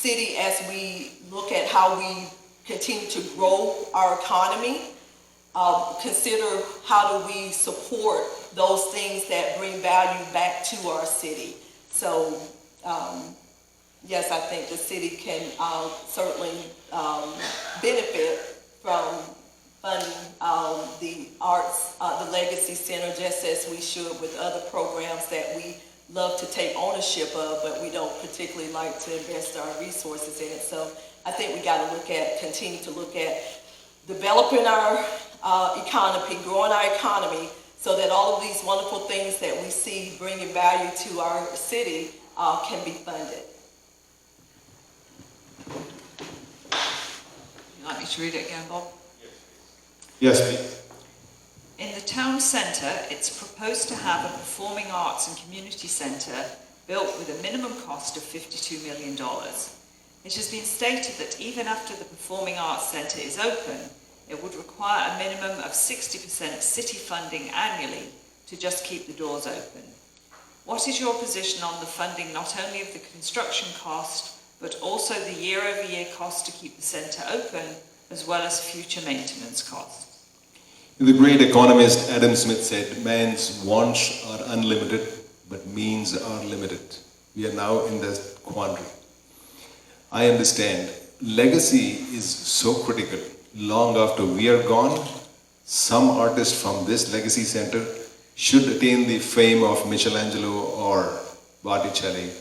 city, as we look at how we continue to grow our economy, consider how do we support those things that bring value back to our city. So, yes, I think the city can certainly benefit from funding the arts, the Legacy Center, just as we should with other programs that we love to take ownership of, but we don't particularly like to invest our resources in it. So I think we got to continue to look at developing our economy, growing our economy, so that all of these wonderful things that we see bringing value to our city can be funded. Would you like me to read it again, Bob? Yes, please. In the town centre, it's proposed to have a performing arts and community centre built with a minimum cost of $52 million. It has been stated that even after the Performing Arts Centre is open, it would require a minimum of 60% city funding annually to just keep the doors open. What is your position on the funding not only of the construction cost, but also the year-over-year cost to keep the centre open, as well as future maintenance costs? The great economist Adam Smith said, man's wants are unlimited, but means are limited. We are now in this quandary. I understand. Legacy is so critical. Long after we are gone, some artist from this legacy center should attain the fame of Michelangelo or Botticelli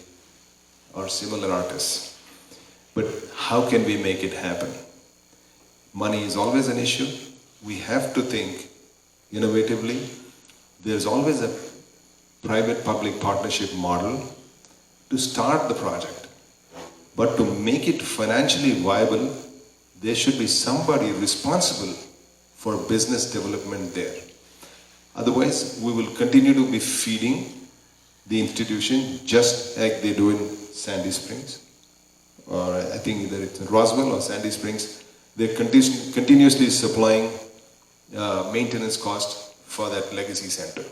or similar artists. But how can we make it happen? Money is always an issue. We have to think innovatively. There's always a private-public partnership model to start the project. But to make it financially viable, there should be somebody responsible for business development there. Otherwise, we will continue to be feeding the institution just like they do in Sandy Springs, or I think either it's in Roswell or Sandy Springs. They're continuously supplying maintenance cost for that legacy center.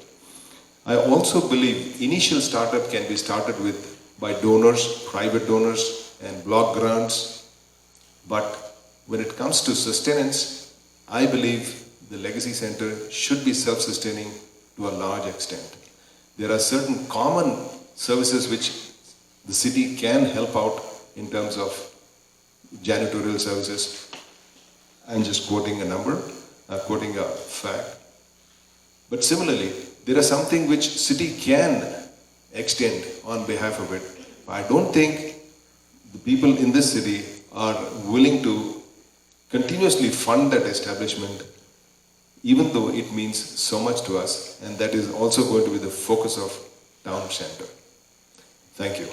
I also believe initial startup can be started with by donors, private donors and block grants. But when it comes to sustenance, I believe the legacy center should be self-sustaining to a large extent. There are certain common services which the city can help out in terms of janitorial services. I'm just quoting a number, quoting a fact. But similarly, there are something which city can extend on behalf of it. I don't think the people in this city are willing to continuously fund that establishment, even though it means so much to us, and that is also going to be the focus of town center. Thank you.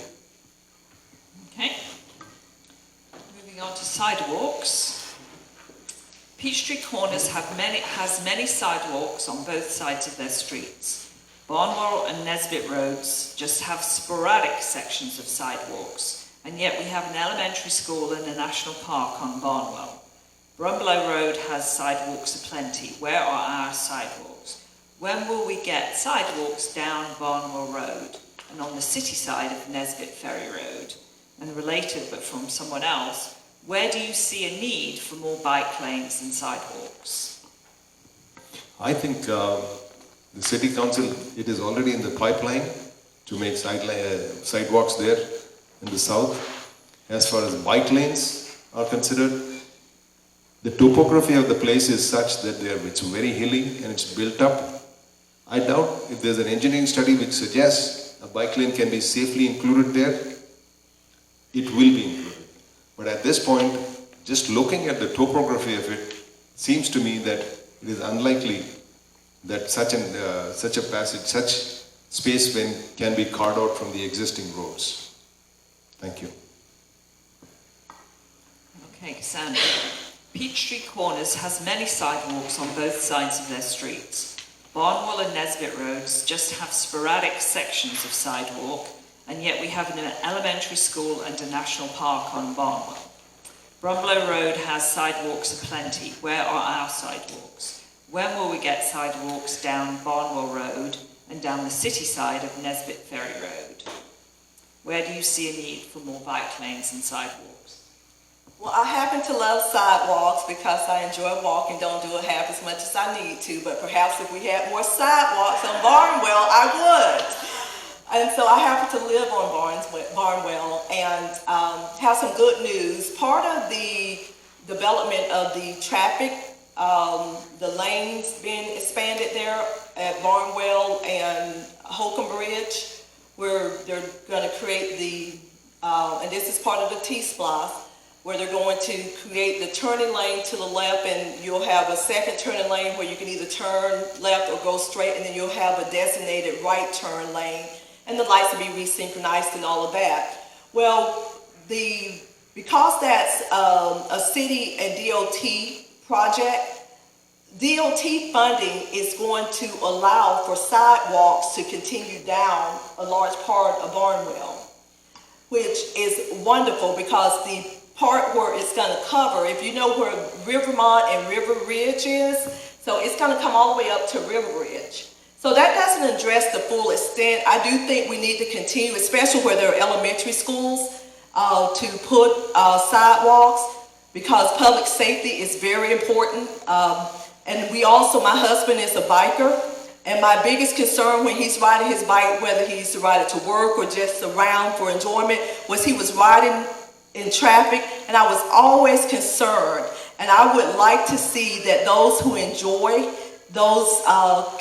Okay. Moving on to sidewalks. Peachtree Corners has many sidewalks on both sides of their streets. Barnwell and Nesbitt roads just have sporadic sections of sidewalks, and yet we have an elementary school and a national park on Barnwell. Brumbelow Road has sidewalks aplenty. Where are our sidewalks? When will we get sidewalks down Barnwell Road and on the city side of Nesbitt Ferry Road? And related, but from someone else, where do you see a need for more bike lanes and sidewalks? I think the city council, it is already in the pipeline to make sidewalks there in the south. As far as bike lanes are considered, the topography of the place is such that it's very hilly and it's built up. I doubt if there's an engineering study which suggests a bike lane can be safely included there, it will be included. But at this point, just looking at the topography of it, seems to me that it is unlikely that such a passage, such space can be carved out from the existing roads. Thank you. Okay, Sandra. Peachtree Corners has many sidewalks on both sides of their streets. Barnwell and Nesbitt roads just have sporadic sections of sidewalk, and yet we have an elementary school and a national park on Barnwell. Brumbelow Road has sidewalks aplenty. Where are our sidewalks? When will we get sidewalks down Barnwell Road and down the city side of Nesbitt Ferry Road? Where do you see a need for more bike lanes and sidewalks? Well, I happen to love sidewalks because I enjoy walking, don't do it half as much as I need to, but perhaps if we had more sidewalks on Barnwell, I would. And so I happen to live on Barnwell and have some good news. Part of the development of the traffic, the lanes being expanded there at Barnwell and Holcomb Bridge, where they're going to create the, and this is part of the T-Splosh, where they're going to create the turning lane to the left, and you'll have a second turning lane where you can either turn left or go straight, and then you'll have a designated right turn lane, and the lights will be resynchronized and all of that. Well, because that's a city and DOT project, DOT funding is going to allow for sidewalks to continue down a large part of Barnwell, which is wonderful because the part where it's going to cover, if you know where Rivermont and River Ridge is, so it's going to come all the way up to River Ridge. So that doesn't address the full extent. I do think we need to continue, especially where there are elementary schools, to put sidewalks because public safety is very important. And we also, my husband is a biker, and my biggest concern when he's riding his bike, whether he used to ride it to work or just around for enjoyment, was he was riding in traffic, and I was always concerned. And I would like to see that those who enjoy those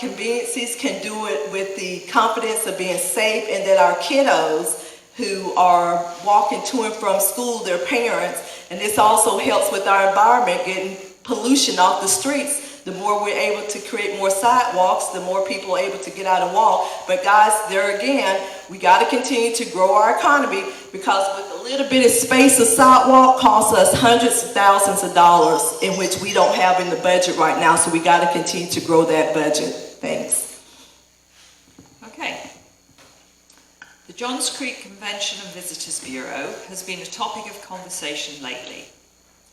conveniences can do it with the confidence of being safe, and that our kiddos who are walking to and from school, their parents, and this also helps with our environment, getting pollution off the streets. The more we're able to create more sidewalks, the more people are able to get out and walk. But guys, there again, we got to continue to grow our economy because with a little bit of space, a sidewalk costs us hundreds of thousands of dollars in which we don't have in the budget right now. So we got to continue to grow that budget. Thanks. Okay. The Johns Creek Convention and Visitors Bureau has been a topic of conversation lately.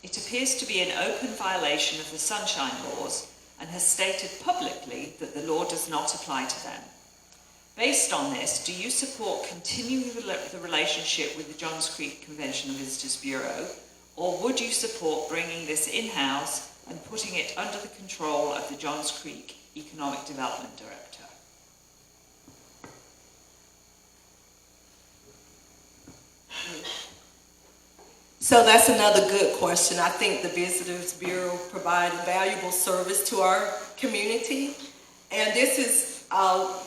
It appears to be an open violation of the Sunshine Laws and has stated publicly that the law does not apply to them. Based on this, do you support continuing the relationship with the Johns Creek Convention and Visitors Bureau, or would you support bringing this in-house and putting it under the control of the Johns Creek Economic Development Director? So that's another good question. I think the Visitors Bureau provides a valuable service to our community, and this is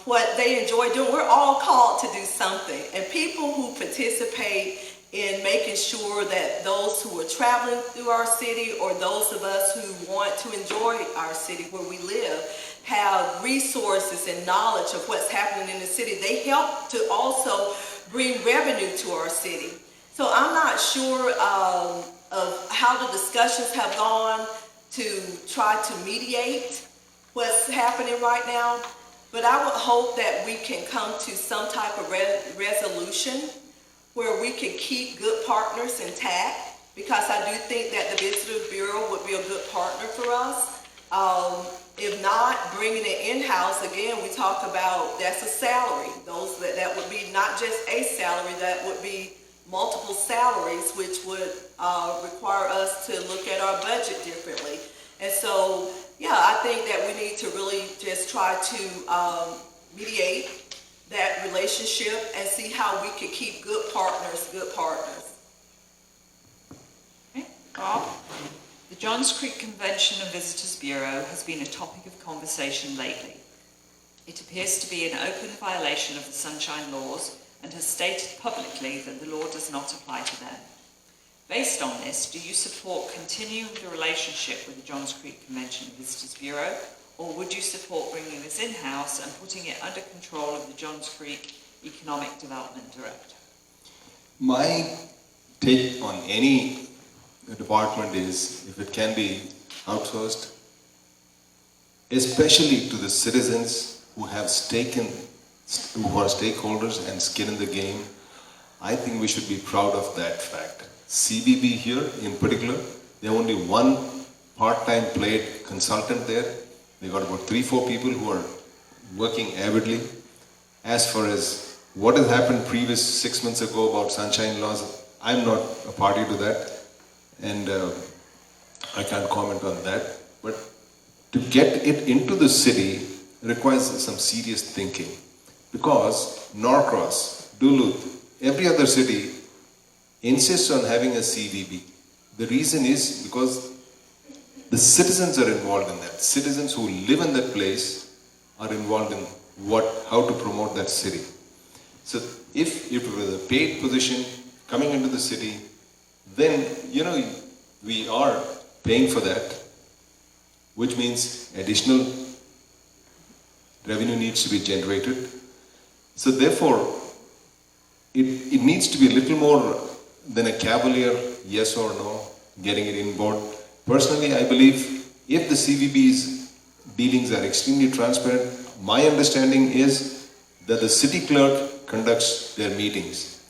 what they enjoy doing. We're all called to do something, and people who participate in making sure that those who are traveling through our city or those of us who want to enjoy our city where we live have resources and knowledge of what's happening in the city. They help to also bring revenue to our city. So I'm not sure of how the discussions have gone to try to mediate what's happening right now, but I would hope that we can come to some type of resolution where we can keep good partners intact, because I do think that the Visitors Bureau would be a good partner for us. If not, bringing it in-house, again, we talk about that's a salary. That would be not just a salary, that would be multiple salaries, which would require us to look at our budget differently. And so, yeah, I think that we need to really just try to mediate that relationship and see how we can keep good partners. Okay. Bob? The Johns Creek Convention and Visitors Bureau has been a topic of conversation lately. It appears to be an open violation of the Sunshine Laws and has stated publicly that the law does not apply to them. Based on this, do you support continuing the relationship with the Johns Creek Convention and Visitors Bureau, or would you support bringing this in-house and putting it under control of the Johns Creek Economic Development Director? My take on any department is, if it can be outsourced, especially to the citizens who are stakeholders and skin in the game, I think we should be proud of that fact. CBB here in particular, they have only one part-time paid consultant there. They got about 3-4 people who are working avidly. As far as What has happened previous 6 months ago about sunshine laws, I'm not a party to that, and I can't comment on that. But to get it into the city requires some serious thinking, because Norcross, Duluth, every other city insists on having a CVB. The reason is because the citizens are involved in that. Citizens who live in that place are involved in how to promote that city. So if it was a paid position coming into the city, then, we are paying for that, which means additional revenue needs to be generated. So therefore, it needs to be a little more than a cavalier yes or no, getting it in board. Personally, I believe if the CVB's dealings are extremely transparent, my understanding is that the city clerk conducts their meetings.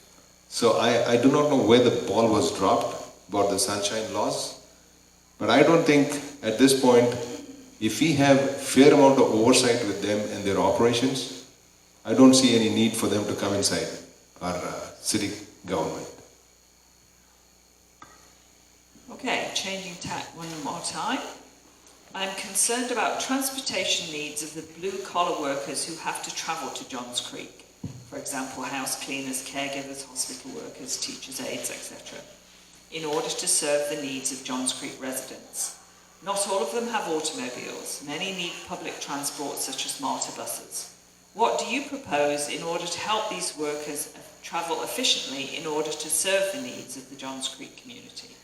So I do not know where the ball was dropped about the sunshine laws, but I don't think at this point, if we have fair amount of oversight with them and their operations, I don't see any need for them to come inside our city government. Okay, changing tack one more time. I'm concerned about transportation needs of the blue-collar workers who have to travel to Johns Creek. For example, house cleaners, caregivers, hospital workers, teachers' aides, etc., in order to serve the needs of Johns Creek residents. Not all of them have automobiles. Many need public transport such as MARTA buses. What do you propose in order to help these workers travel efficiently in order to serve the needs of the Johns Creek community?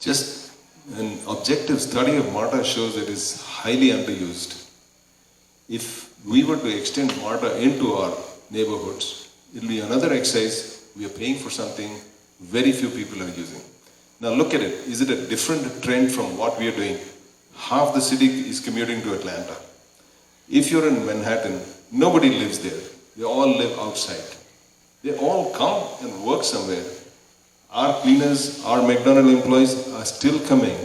Just an objective study of MARTA shows it is highly underused. If we were to extend MARTA into our neighborhoods, it will be another exercise. We are paying for something very few people are using. Now look at it. Is it a different trend from what we are doing? Half the city is commuting to Atlanta. If you're in Manhattan, nobody lives there. They all live outside. They all come and work somewhere. Our cleaners, our McDonald's employees are still coming.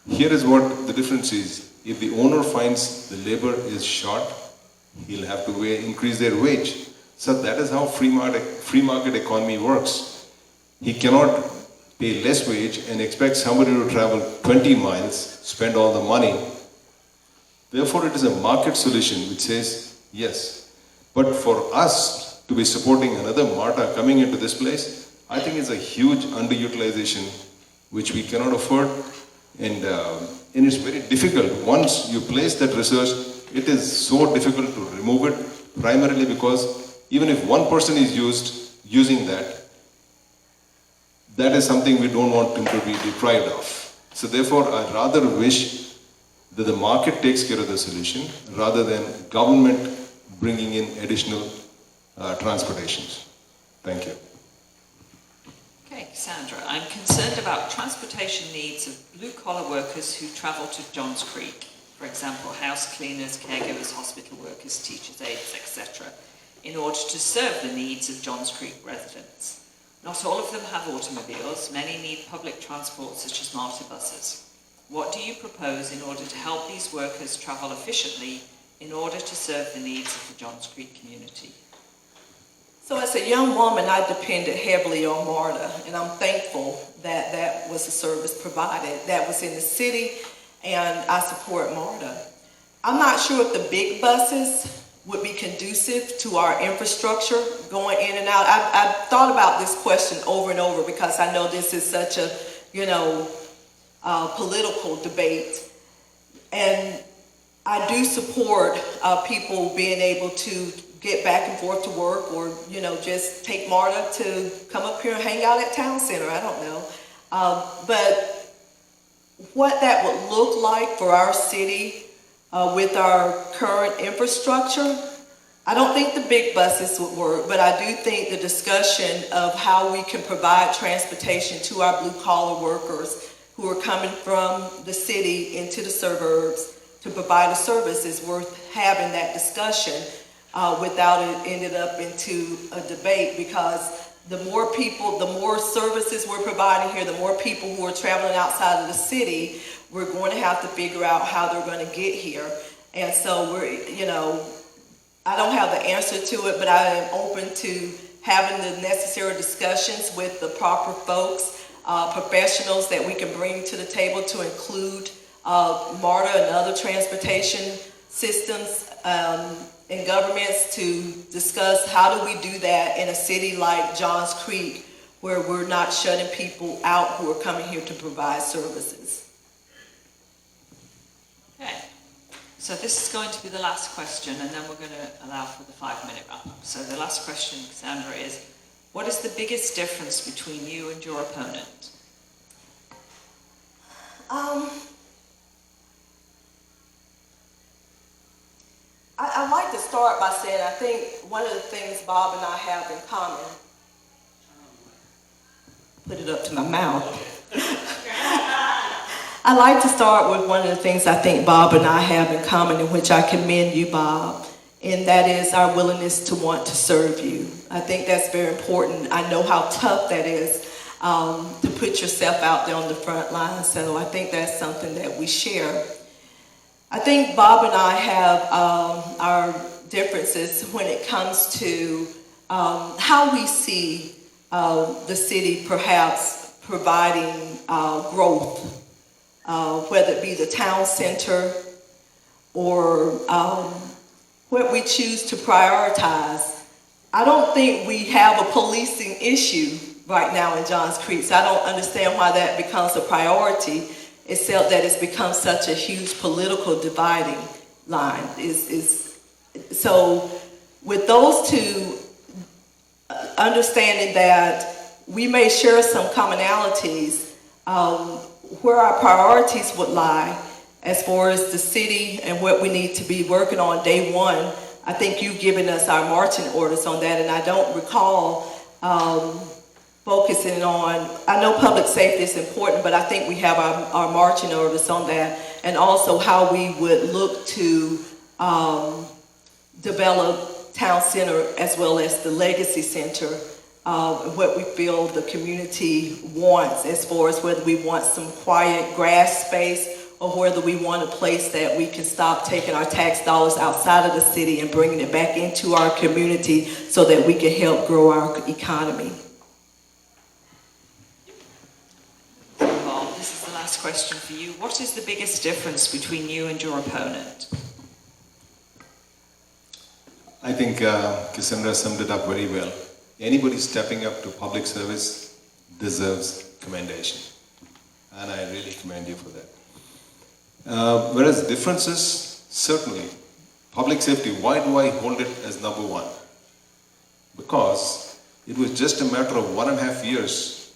Here is what the difference is. If the owner finds the labor is short, he'll have to increase their wage. So that is how free market economy works. He cannot pay less wage and expect somebody to travel 20 miles, spend all the money. Therefore, it is a market solution which says yes. But for us to be supporting another MARTA coming into this place, I think it's a huge underutilization which we cannot afford, and it's very difficult. Once you place that research, it is so difficult to remove it, primarily because even if one person is using that is something we don't want him to be deprived of. So therefore, I rather wish that the market takes care of the solution rather than government bringing in additional transportations. Thank you. Okay, Cassandra, I'm concerned about transportation needs of blue-collar workers who travel to Johns Creek. For example, house cleaners, caregivers, hospital workers, teachers' aides, etc., in order to serve the needs of Johns Creek residents. Not all of them have automobiles. Many need public transport such as MARTA buses. What do you propose in order to help these workers travel efficiently in order to serve the needs of the Johns Creek community? So as a young woman, I depended heavily on MARTA, and I'm thankful that that was a service provided. That was in the city, and I support MARTA. I'm not sure if the big buses would be conducive to our infrastructure going in and out. I've thought about this question over and over because I know this is such a, political debate. And I do support people being able to get back and forth to work, or, just take MARTA to come up here and hang out at Town Center. I don't know. But what that would look like for our city with our current infrastructure, I don't think the big buses would work, but I do think the discussion of how we can provide transportation to our blue-collar workers who are coming from the city into the suburbs to provide a service is worth having that discussion without it ended up into a debate, because the more people, the more services we're providing here, the more people who are traveling outside of the city, we're going to have to figure out how they're going to get here. And so I don't have the answer to it, but I am open to having the necessary discussions with the proper folks, professionals that we can bring to the table to include MARTA and other transportation systems and governments to discuss how do we do that in a city like Johns Creek, where we're not shutting people out who are coming here to provide services. Okay. So this is going to be the last question, and then we're going to allow for the 5-minute wrap-up. So the last question, Cassandra, is what is the biggest difference between you and your opponent? I'd like to start by saying I think one of the things Bob and I have in common, put it up to my mouth. I'd like to start with one of the things I think Bob and I have in common, in which I commend you, Bob, and that is our willingness to want to serve you. I think that's very important. I know how tough that is to put yourself out there on the front line, so I think that's something that we share. I think Bob and I have our differences when it comes to how we see the city perhaps providing growth, whether it be the town center or what we choose to prioritize. I don't think we have a policing issue right now in Johns Creek, so I don't understand why that becomes a priority, except that it's become such a huge political dividing line. So with those two, understanding that we may share some commonalities, where our priorities would lie as far as the city and what we need to be working on day one, I think you've given us our marching orders on that, and I don't recall focusing on, I know public safety is important, but I think we have our marching orders on that, and also how we would look to develop town center as well as the legacy center, what we feel the community wants as far as whether we want some quiet grass space or whether we want a place that we can stop taking our tax dollars outside of the city and bringing it back into our community so that we can help grow our economy. Bob, this is the last question for you. What is the biggest difference between you and your opponent? I think Cassandra summed it up very well. Anybody stepping up to public service deserves commendation. And I really commend you for that. Whereas differences, certainly, public safety, why do I hold it as number one? Because it was just a matter of 1.5 years,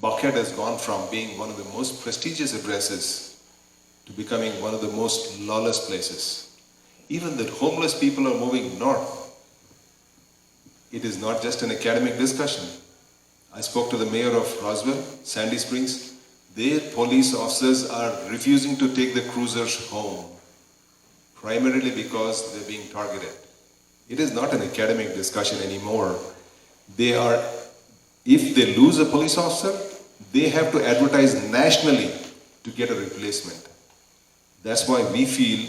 Buckhead has gone from being one of the most prestigious addresses to becoming one of the most lawless places. Even the homeless people are moving north. It is not just an academic discussion. I spoke to the mayor of Roswell, Sandy Springs. Their police officers are refusing to take the cruisers home, primarily because they're being targeted. It is not an academic discussion anymore. If they lose a police officer, they have to advertise nationally to get a replacement. That's why we feel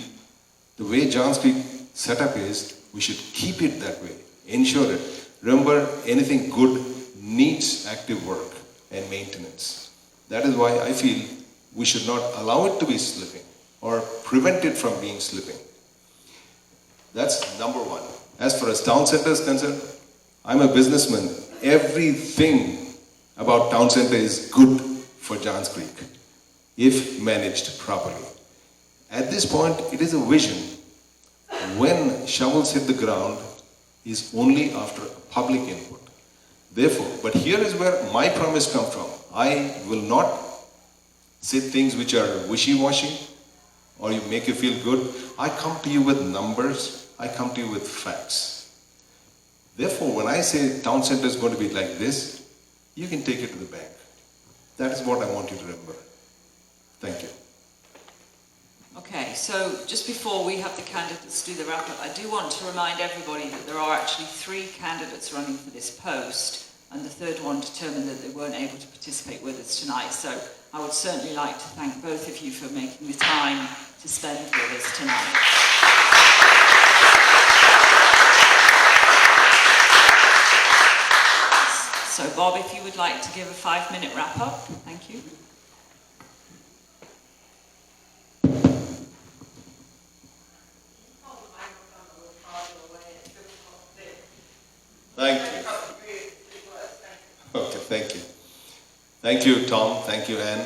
the way Johns Creek setup is, we should keep it that way, ensure it. Remember, anything good needs active work and maintenance. That is why I feel we should not allow it to be slipping or prevent it from being slipping. That's number one. As far as town center is concerned, I'm a businessman. Everything about town center is good for Johns Creek if managed properly. At this point, it is a vision. When shovels hit the ground is only after public input. Therefore, but here is where my promise comes from. I will not say things which are wishy-washy or you make you feel good. I come to you with numbers. I come to you with facts. Therefore, when I say town center is going to be like this, you can take it to the bank. That is what I want you to remember. Thank you. Okay, so just before we have the candidates do the wrap-up, I do want to remind everybody that there are actually 3 candidates running for this post, and the third one determined that they weren't able to participate with us tonight. So I would certainly like to thank both of you for making the time to spend with us tonight. So Bob, if you would like to give a 5-minute wrap up, thank you. Thank you. Okay, thank you. Thank you, Tom. Thank you, Anne.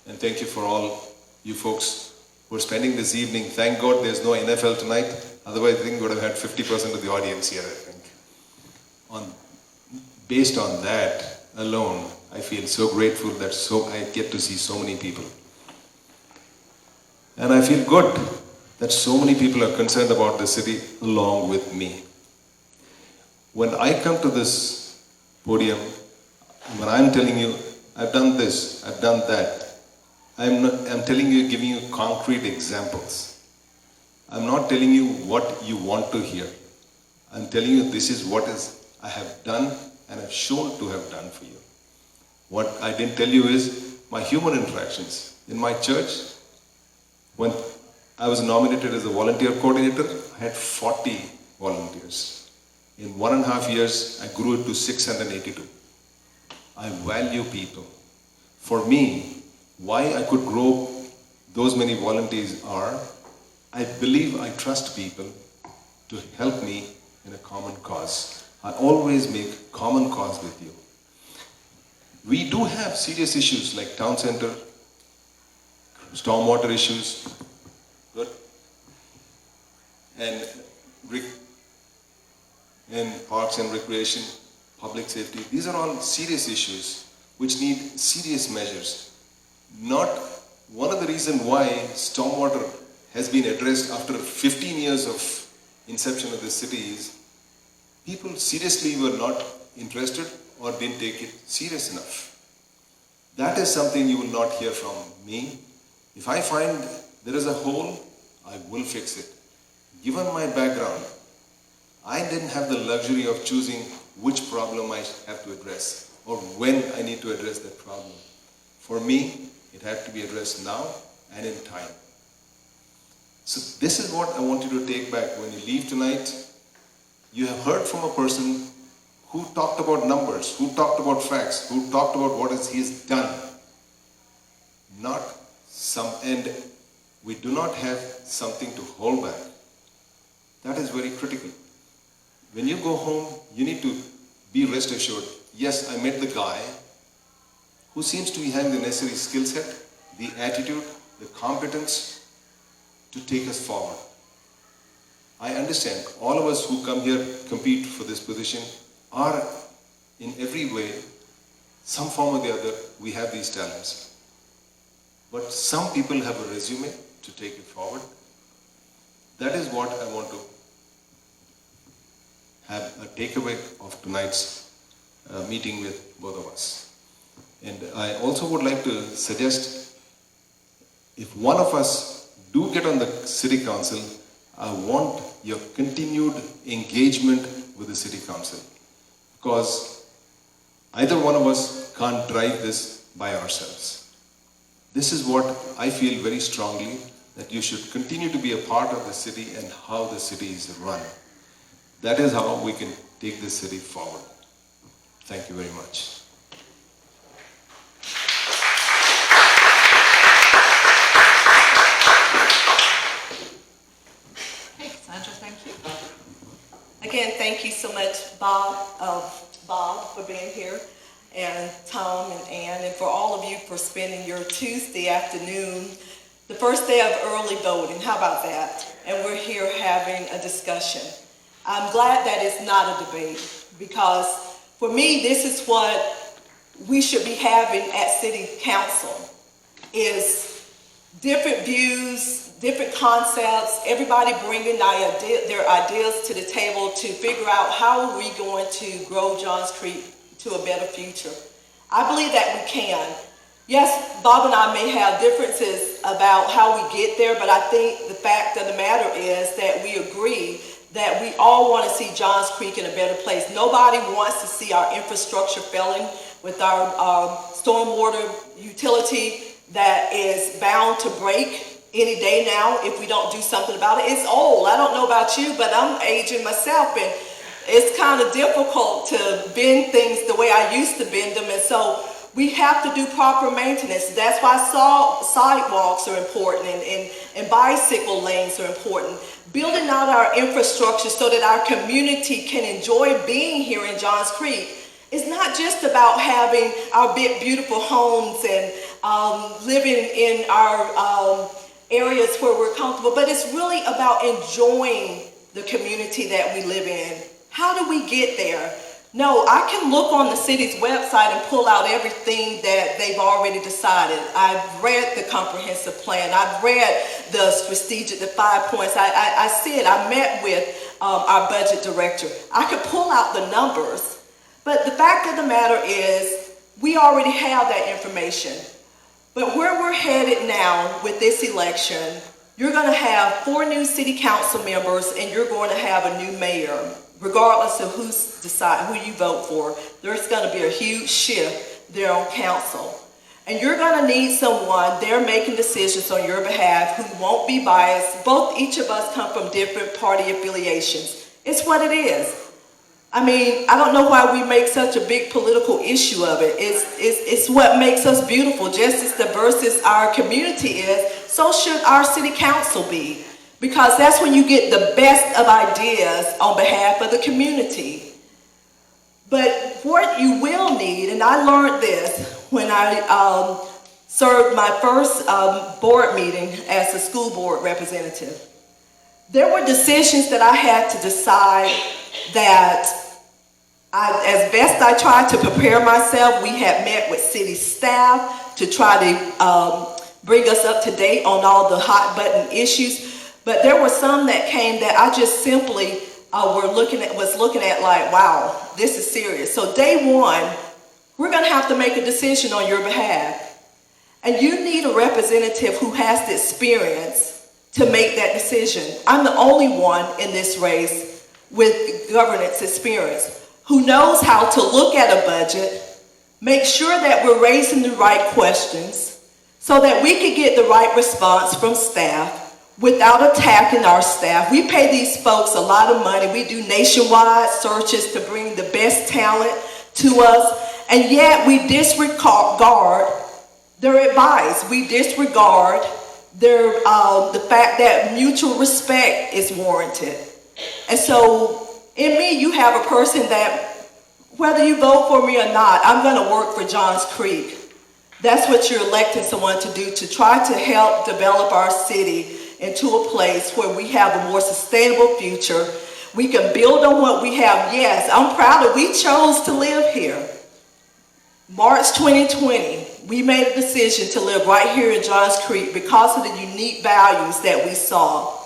And thank you for all you folks who are spending this evening. Thank God there's no NFL tonight. Otherwise, I think we would have had 50% of the audience here, I think. Based on that alone, I feel so grateful that I get to see so many people. And I feel good that so many people are concerned about the city along with me. When I come to this podium, when I'm telling you, I've done this, I've done that, I'm telling you, giving you concrete examples. I'm not telling you what you want to hear. I'm telling you this is what I have done and have shown to have done for you. What I didn't tell you is my human interactions. In my church, when I was nominated as a volunteer coordinator, I had 40 volunteers. In 1.5 years, I grew it to 682. I value people. For me, why I could grow those many volunteers are, I believe I trust people to help me in a common cause. I always make common cause with you. We do have serious issues like town center, stormwater issues, good, and parks and recreation, public safety. These are all serious issues which need serious measures. Not one of the reasons why stormwater has been addressed after 15 years of inception of the city is people seriously were not interested or didn't take it serious enough. That is something you will not hear from me. If I find there is a hole, I will fix it. Given my background, I didn't have the luxury of choosing which problem I have to address or when I need to address that problem. For me, it had to be addressed now and in time. So this is what I want you to take back. When you leave tonight, you have heard from a person who talked about numbers, who talked about facts, who talked about what he's done. Not some end. We do not have something to hold back. That is very critical. When you go home, you need to be rest assured. Yes, I met the guy who seems to be having the necessary skill set, the attitude, the competence to take us forward. I understand all of us who come here compete for this position are in every way, some form or the other, we have these talents. But some people have a resume to take it forward. That is what I want to have a takeaway of tonight's meeting with both of us. And I also would like to suggest, if one of us do get on the city council, I want your continued engagement with the city council. Because either one of us can't drive this by ourselves. This is what I feel very strongly, that you should continue to be a part of the city and how the city is run. That is how we can take this city forward. Thank you very much. Hey, Sandra, thank you. Again, thank you so much, Bob, for being here, and Tom and Ann, and for all of you for spending your Tuesday afternoon, the first day of early voting. How about that? And we're here having a discussion. I'm glad that it's not a debate, because for me, this is what we should be having at City Council, is different views, different concepts, everybody bringing their ideas to the table to figure out how are we going to grow Johns Creek to a better future. I believe that we can. Yes, Bob and I may have differences about how we get there, but I think the fact of the matter is that we agree that we all want to see Johns Creek in a better place. Nobody wants to see our infrastructure failing with our stormwater utility that is bound to break any day now if we don't do something about it. It's old. I don't know about you, but I'm aging myself, and it's kind of difficult to bend things the way I used to bend them, and so we have to do proper maintenance. That's why sidewalks are important and bicycle lanes are important. Building out our infrastructure so that our community can enjoy being here in Johns Creek. It's not just about having our big, beautiful homes and living in our areas where we're comfortable, but it's really about enjoying the community that we live in. How do we get there? No, I can look on the city's website and pull out everything that they've already decided. I've read the comprehensive plan. I've read the strategic, the 5 points. I met with our budget director. I could pull out the numbers, but the fact of the matter is we already have that information. But where we're headed now with this election, you're going to have 4 new city council members and you're going to have a new mayor. Regardless of who you vote for, there's going to be a huge shift there on council. And you're going to need someone there making decisions on your behalf who won't be biased. Each of us come from different party affiliations. It's what it is. I mean, I don't know why we make such a big political issue of it. It's what makes us beautiful. Just as diverse as our community is, so should our city council be. Because that's when you get the best of ideas on behalf of the community. But what you will need, and I learned this when I served my first board meeting as a school board representative. There were decisions that I had to decide that as best I tried to prepare myself, we had met with city staff to try to bring us up to date on all the hot button issues. But there were some that came that I just simply was looking at like, wow, this is serious. So day one, we're going to have to make a decision on your behalf. And you need a representative who has the experience to make that decision. I'm the only one in this race with governance experience who knows how to look at a budget, make sure that we're raising the right questions so that we can get the right response from staff without attacking our staff. We pay these folks a lot of money. We do nationwide searches to bring the best talent to us, and yet we disregard their advice. We disregard the fact that mutual respect is warranted. And so in me, you have a person that, whether you vote for me or not, I'm going to work for Johns Creek. That's what you're electing someone to do, to try to help develop our city into a place where we have a more sustainable future. We can build on what we have. Yes, I'm proud that we chose to live here. March 2020, we made a decision to live right here in Johns Creek because of the unique values that we saw.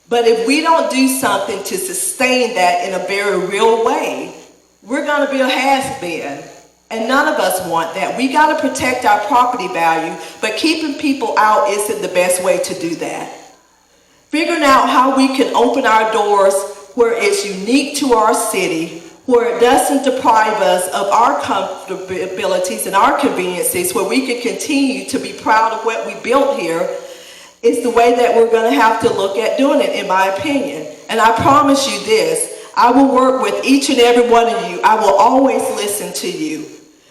But if we don't do something to sustain that in a very real way, we're going to be a has-been. And none of us want that. We got to protect our property value, but keeping people out isn't the best way to do that. Figuring out how we can open our doors where it's unique to our city, where it doesn't deprive us of our comfortabilities and our conveniences, where we can continue to be proud of what we built here, is the way that we're going to have to look at doing it, in my opinion. And I promise you this, I will work with each and every one of you. I will always listen to you.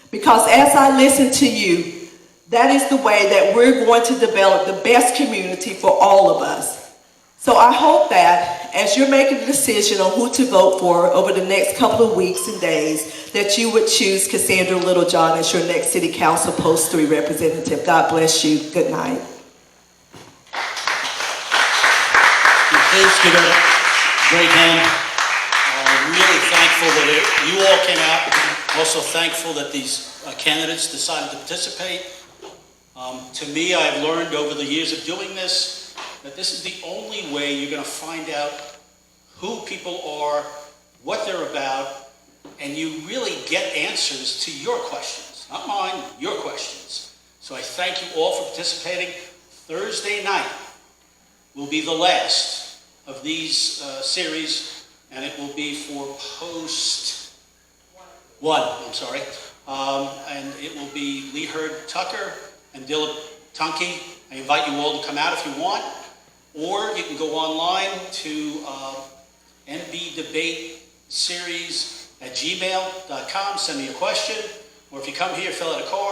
Because as I listen to you, that is the way that we're going to develop the best community for all of us. So I hope that as you're making a decision on who to vote for over the next couple of weeks and days, that you would choose Cassandra Littlejohn as your next City Council Post 3 representative. God bless you. Good night. Please give a great hand. Really thankful that you all came out. Also thankful that these candidates decided to participate. To me, I've learned over the years of doing this that this is the only way you're going to find out who people are, what they're about, and you really get answers to your questions. Not mine, your questions. So I thank you all for participating. Thursday night will be the last of these series, and it will be for post 1, and it will be Lee Hurd Tucker and Dilip Tunke. I invite you all to come out if you want, or you can go online to NB Debate series@gmail.com. Send me a question, or if you come here, fill out a card.